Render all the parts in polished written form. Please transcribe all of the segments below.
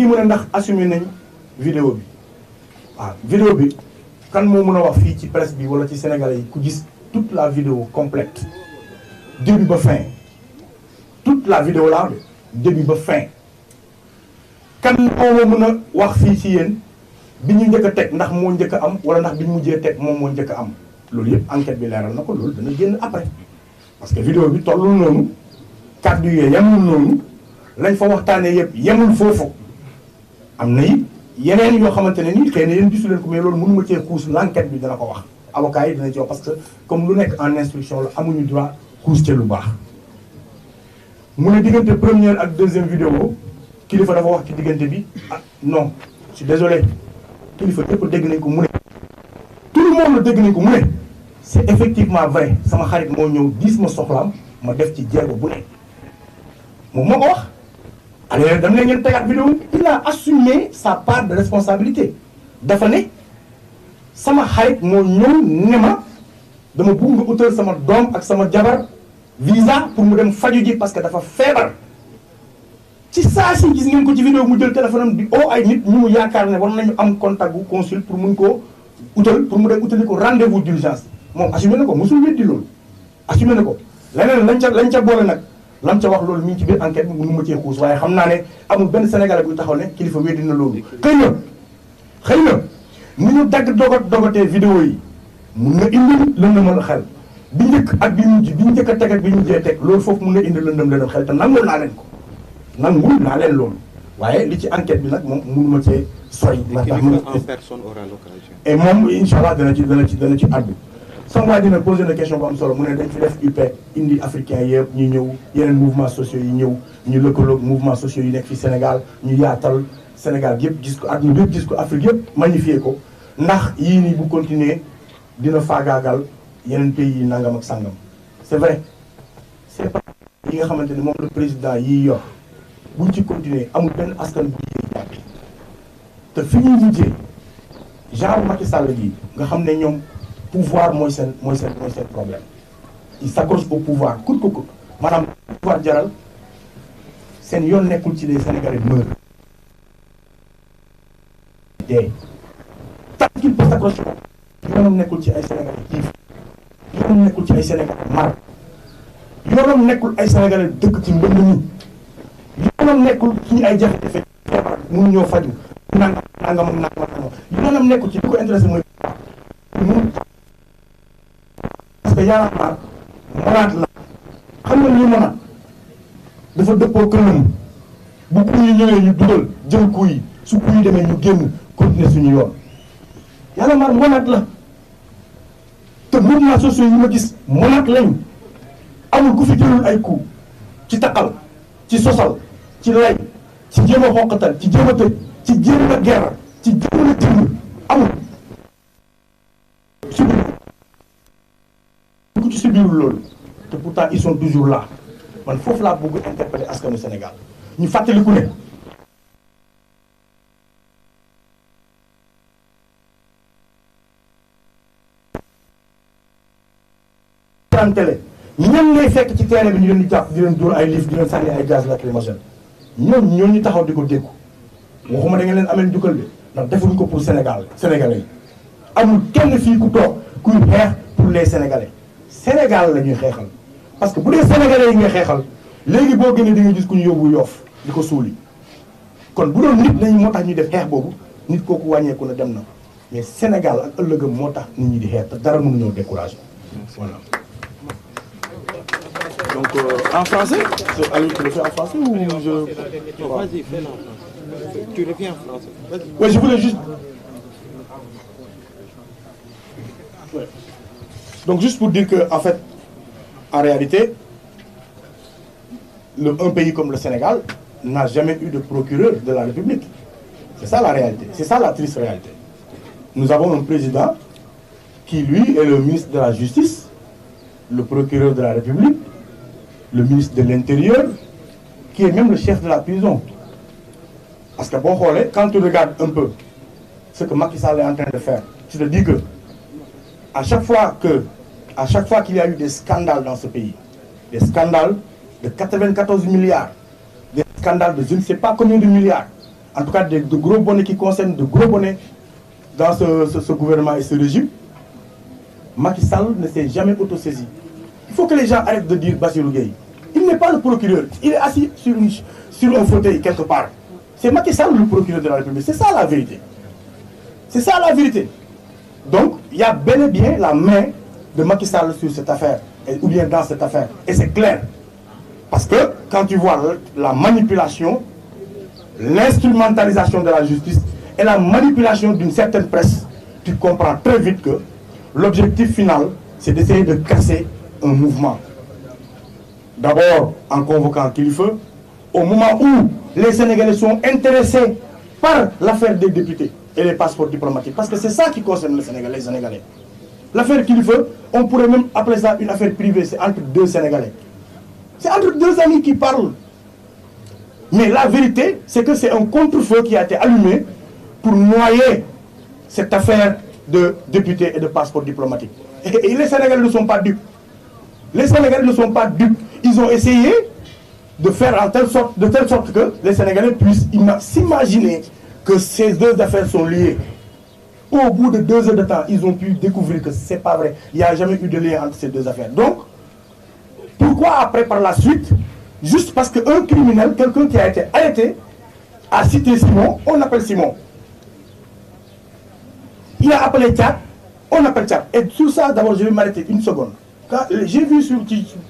kii mu ne ndax assumé nañ vidéo bi waaw vidéo bi kan moo mën a wax fii ci presse bi wala ci Sénégalais yi ku gis toute la vidéo complète début ba fin toute la vidéo là début ba fin kan moo mën a wax fii ci yéen bi ñu njëkk a teg ndax moo njëkk a am wala ndax bi ñu mujjee teg moom moo njëkk a am loolu yëpp enquête bi leeral na ko loolu dana génn après parce que vidéo bi tollul noonu kàddu yee yemul noonu lañ fa waxtaanee yëpp yemul foofu am na it yeneen yoo xamante ne nii xëy na yéen gisu leen ko mais loolu mënu ma cee xuus l'enquête bi dana ko wax avocat yi dina ci wax parce que comme lu nekk en instruction la amuñu droit xuus ca lu baax mu ne diggante première ak deuxième vidéo kilifa dafa wax ci diggante bi ah non je suis désolé kilifa yëpp dégg nañ ko mu ne tout le monde la dégg nañ ko mu ne c'est effectivement vrai sama xarit moo ñëw diis ma soxlaam ma def ci jéego bu ne moom moo ko wax allez dam ne ngeen tegaat vidéo il a assumé sa part de responsabilité dafa ne sama xarit moo ñëw ne ma dama bëgg nga utal sama doom ak sama jabar visa pour mu dem faju ji parce que dafa feebar ci saa si gis ngeen ko ci vidéo mu jël téléphone am di oo ay nit ñu mu yaakaar ne war nañu am contact bu consul pour mun koo utal pour mu dem utali ko rendez-vous d'urgence moom assumé na ko mosul weddi loolu assumé na ko leneen lañ ca boole nag lam ca wax loolu mi ngi ci biir enquête bi mënu ma cee xuus waaye xam naa ne amul benn Sénégalais buy taxaw ne kilifa weddi na loolu xëy na ni ñu dagg dogatee vidéo yi mun na indi lëndëmal xel bi njëkk ak bi mujj bi njëkk a teg ak bi mujjee teg loolu foofu mun na indi lëndëm xel te nangul naa leen ko nangul naa leen loolu waaye li ci enquête bi nag moom mënu ma cee sori ndax en personne aura l'occasion et moom incha allah dana ci addu sama waa dina posé na question bu am solo mu ne dañ fi def UPEC indi africain yëpp ñu ñëw yeneen mouvement sociaux yi ñëw ñu lëkkaloog mouvement sociaux yi nekk fi Sénégal ñu yaatal Sénégal yëpp gis ko àdduna bi yëpp gis ko Afrique yëpp magnifié ko ndax yii nii bu continuer dina faagaagal yeneen pays yi nangam ak sangam c'est vrai c'est pas yi nga xamante ni moom le président yiy yor buñ ci continuer amul benn askan bu ñuy jàpp te fi ñuy mujjee genre Macky Sall gi nga xam ne ñoom pouvoir mooy seen problème il s'accroche au pouvoir coûte que coûte maanaam pouvoir jaral seen yoon nekkul ci les Sénégalais meurent dee tant qu'il peut s'accrocher yoonam nekkul ci ay Sénégalais xiif yoonam nekkul ci ay Sénégalais mar yoonam nekkul ay Sénégalais dëkk ci mbënd mi yoonam nekkul suñu ay jafe-jafe feebar mënuñoo faju nangam yoonam nekkul ci li ko intéressé mooy parce que Y'en a marre monaat la xam nga lii monaat dafa dëppoo këram bu ku yi ñëwee ñu dugal jël ku yi su ku yi demee ñu génn continuer suñu yoon Y'en a marre monaat la te mouvement sociaux yi ma gis monaat lañ amul ku fi jëlul ay coup ci taqal ci sosal ci lay ci jéem a xoqatal ci jéem a tëj ci jéem a guerre ci jéem a tëj amul ku ci subirul loolu te pourtant ils sont toujours là man foofu laa bëgg interpeller askanu Sénégal ñu fàttaliku ne télé ñan ngay fekk ci terrain bi ñu leen di jàpp di leen dóor ay liif di leen sànni ay gaz lacrymogène ñoo ñu taxaw di ko dékku waxuma da ngeen leen amee njukkal de ndax defuñ ko pour Sénégalais yi amul kenn fii ku toog kuy xeex pour les Sénégalais Sénégal la ñuy xeexal parce que bu dee Sénégalais yi ngay xeexal léegi boo génnee di nga gis ku ñu yóbbu Yoff di ko suuli kon bu doon nit lañ moo tax ñuy def xeex boobu nit kooku wàññeeku na dem na mais Sénégal ak ëllëgam moo tax nit ñi di xeex te dara mënuñoo décourager voilà. Donc en français, c'est Ali qui le fait en français ou je... Vas-y, fais-le en français. Tu le fais en français. Vas-y. Ouais, je voulais juste... Ouais. Donc juste pour dire que, en fait, en réalité, un pays comme le Sénégal n'a jamais eu de procureur de la République. C'est ça la réalité. C'est ça la triste réalité. Nous avons un président qui, lui, est le ministre de la Justice, le procureur de la République, le ministre de l'Intérieur, qui est même le chef de la prison. Parce que bon, quand tu regardes un peu ce que Macky Sall est en train de faire, tu te dis que à chaque fois qu'il y a eu des scandales dans ce pays, des scandales de 94 milliards, des scandales de je ne sais pas combien de milliards, en tout cas de gros bonnets qui concernent de gros bonnets dans ce gouvernement et ce régime, Macky Sall ne s'est jamais autosaisi. Il faut que les gens arrêtent de dire Bassirou Gueye. Il n'est pas le procureur, il est assis sur un fauteuil quelque part. C'est Macky Sall le procureur de la République, c'est ça la vérité. C'est ça la vérité. Donc, il y a bel et bien la main de Macky Sall sur cette affaire, ou bien dans cette affaire. Et c'est clair. Parce que quand tu vois la manipulation, l'instrumentalisation de la justice et la manipulation d'une certaine presse, tu comprends très vite que l'objectif final, c'est d'essayer de casser un mouvement. D'abord en convoquant Kilifeu, au moment où les Sénégalais sont intéressés par l'affaire des députés et les passeports diplomatiques. Parce que c'est ça qui concerne les Sénégalais. L'affaire Kilifeu, on pourrait même appeler ça une affaire privée, c'est entre deux Sénégalais. C'est entre deux amis qui parlent. Mais la vérité, c'est que c'est un contre-feu qui a été allumé pour noyer cette affaire de députés et de passeports diplomatiques. Et les Sénégalais ne sont pas dupes. Les Sénégalais ne sont pas dupes. Ils ont essayé de faire de telle sorte que les Sénégalais puissent s'imaginer que ces deux affaires sont liées. Au bout de 2 heures de temps, ils ont pu découvrir que ce n'est pas vrai. Il n'y a jamais eu de lien entre ces deux affaires. Donc, pourquoi après, par la suite, juste parce qu'un criminel, quelqu'un qui a été arrêté, a cité Simon, on appelle Simon. Il a appelé Tchad, on appelle Tchad. Et tout ça, d'abord, je vais m'arrêter une seconde. J'ai vu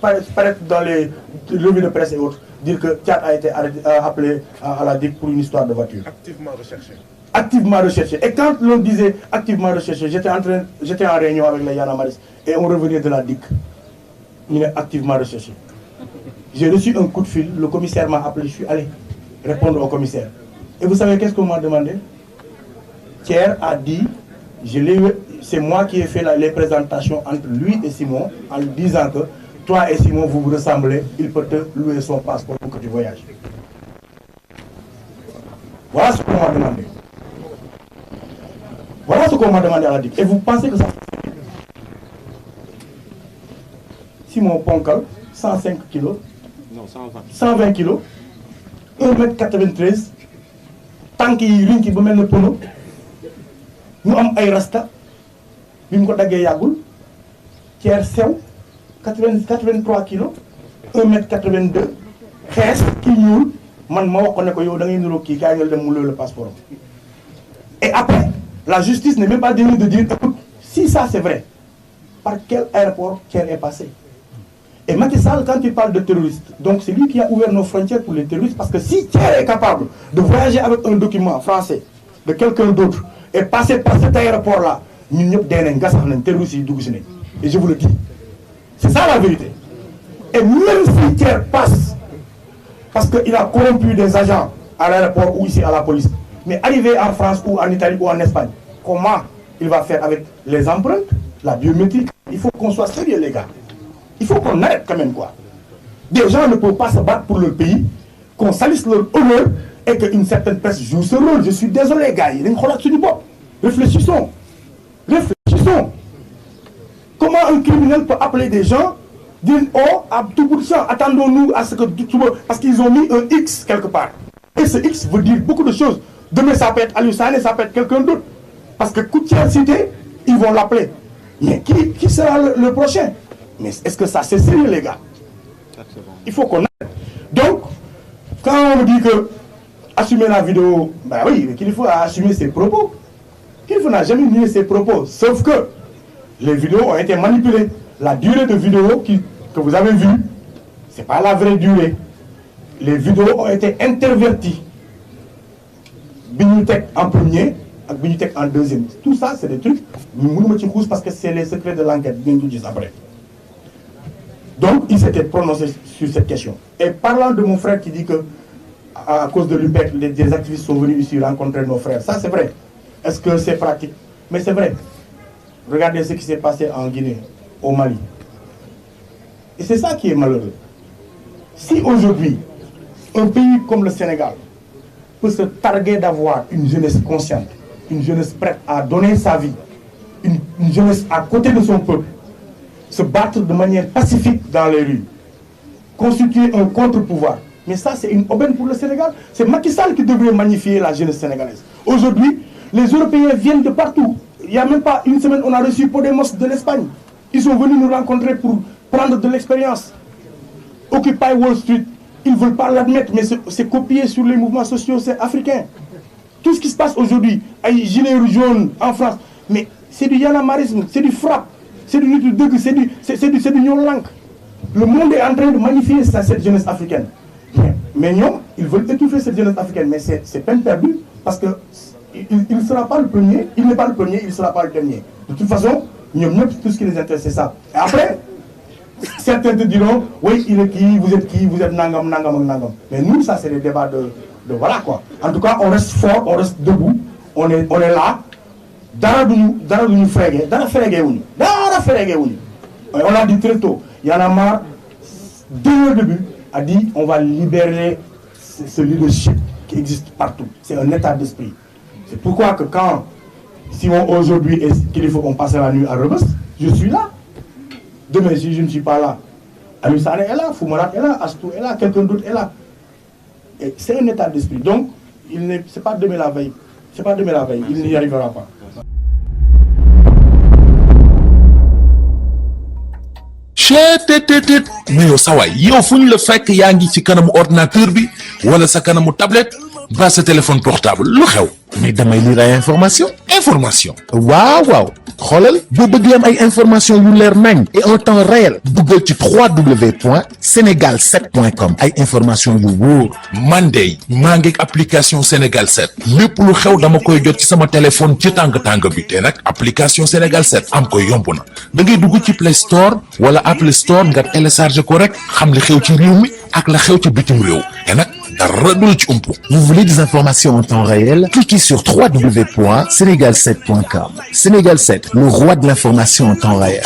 paraître dans les revues de presse et autres, dire que Tchad a été appelé à la DIC pour une histoire de voiture. Activement recherché. Activement recherché. Et quand l'on disait activement recherché, j'étais en réunion avec les Yana Maris et on revenait de la DIC. Il est activement recherché. J'ai reçu un coup de fil, le commissaire m'a appelé, je suis allé répondre au commissaire. Et vous savez qu'est-ce qu'on m'a demandé? Thiers a dit, c'est moi qui ai fait les présentations entre lui et Simon en lui disant que toi et Simon vous vous ressemblez, il peut te louer son passeport pour que tu voyages. Voilà ce qu'on m'a demandé. Voilà ce qu'on m'a demandé à la DIC. Et vous pensez que ça... Simon Ponkal, 105 kilos. Non, 120. 120 kilos. 1m93. Tant qu'il y a qui me pono. Nous avons un rasta. Nous avons un yagoul. Thiers sew. 83 kilos. 1m82. Khess, qui nous. Man, le passeport. Et après, la justice n'est même pas venue de dire, écoute, si ça c'est vrai, par quel aéroport Thiers est passé? Et Macky Sall, quand il parle de terroristes, donc c'est lui qui a ouvert nos frontières pour les terroristes, parce que si Thiers est capable de voyager avec un document français de quelqu'un d'autre et passer par cet aéroport-là, nous sommes des terroristes. Et je vous le dis, c'est ça la vérité. Et même si Thiers passe, parce qu'il a corrompu des agents à l'aéroport ou ici à la police, mais arrivé en France ou en Italie ou en Espagne, comment il va faire avec les empreintes, la biométrie? Il faut qu'on soit sérieux, les gars. Il faut qu'on arrête quand même, quoi. Des gens ne peuvent pas se battre pour leur pays, qu'on salisse leur honneur et qu'une certaine presse joue ce rôle. Je suis désolé, gars. Réfléchissons. Réfléchissons. Comment un criminel peut appeler des gens, dire oh, à tout bout de champ, attendons-nous à ce que... Parce qu'ils ont mis un X quelque part. Et ce X veut dire beaucoup de choses. Demain, ça peut être Aliou Sané, ça peut être quelqu'un d'autre. Parce que Koutier cité, ils vont l'appeler. Mais qui sera le prochain? Mais est-ce que ça c'est sérieux, les gars? Il faut qu'on arrête. Donc, quand on me dit que assumer la vidéo, ben oui, qu'il faut assumer ses propos. Qu'il n'a jamais nié ses propos. Sauf que les vidéos ont été manipulées. La durée de vidéo que vous avez vue, ce n'est pas la vraie durée. Les vidéos ont été interverties. Bignutek en premier et Bignutek en deuxième. Tout ça, c'est des trucs, parce que c'est les secrets de l'enquête. Après. Donc, il s'était prononcé sur cette question. Et parlant de mon frère qui dit que, à cause de l'UPEC, des activistes sont venus ici rencontrer nos frères, ça c'est vrai. Est-ce que c'est pratique? Mais c'est vrai. Regardez ce qui s'est passé en Guinée, au Mali. Et c'est ça qui est malheureux. Si aujourd'hui, un pays comme le Sénégal peut se targuer d'avoir une jeunesse consciente, une jeunesse prête à donner sa vie, une jeunesse à côté de son peuple, se battre de manière pacifique dans les rues, constituer un contre-pouvoir, Mais ça, c'est une aubaine pour le Sénégal. C'est Macky Sall qui devrait magnifier la jeunesse sénégalaise. Aujourd'hui, les Européens viennent de partout. Il n'y a même pas une semaine, on a reçu Podemos de l'Espagne. Ils sont venus nous rencontrer pour prendre de l'expérience. Occupy Wall Street, ils ne veulent pas l'admettre, mais c'est copié sur les mouvements sociaux africains. Tout ce qui se passe aujourd'hui, les gilets jaunes en France, mais c'est du yanamarisme, c'est du frappe, c'est du nutudug, c'est du nyolank. Le monde est en train de magnifier cette jeunesse africaine. Mais non, ils veulent étouffer cette jeunesse africaine, mais c'est peine perdue, parce qu'il ne sera pas le premier, il n'est pas le premier, il ne sera pas le dernier. De toute façon, tout ce qui les intéresse, c'est ça. Et après, certains te diront, oui, il est qui, vous êtes nangam, nangam, nangam. Mais nous, ça, c'est des débats de voilà quoi. En tout cas, on reste fort, on reste debout, on est là. Dara duñu frégué, dara frégué wuñu. On l'a dit très tôt. Y en a marre, dès le début, a dit on va libérer ce leadership qui existe partout. C'est un état d'esprit. C'est pourquoi que quand Simon aujourd'hui et qu'il faut qu'on passe la nuit à Rebeuss, je suis là. Demain, si je ne suis pas là, Amissane est là, Foumarat est là, Astou est là, quelqu'un d'autre est là. C'est un état d'esprit. Donc, c'est pas demain la veille. C'est pas demain la veille. Il n'y arrivera pas. mais yow sa waay yow fu ñu la fekk yaa ngi ci kanamu ordinateur bi wala sa kanamu tablette ba sa téléphone portable lu xew mais damay lire ay information waaw xoolal boo bëgg am ay information yu leer nañ et en temps réel duggal ci www.senegal7.com ay information yu wóor man de maa ngi application Sénégal 7 lépp lu xew dama koy jot ci sama téléphone ci tàng bi te nag application Sénégal 7 am ko yomb na da ngay dugg ci Play Store wala Apple Store nga télécharger ko rek xam li xew ci réew mi ak la xew ci bitim réew te nag dara du ci umpu. Vous voulez des informations en temps réel? Cliquez sur www.senegal7.com. Sénégal 7, le roi de l'information en temps réel.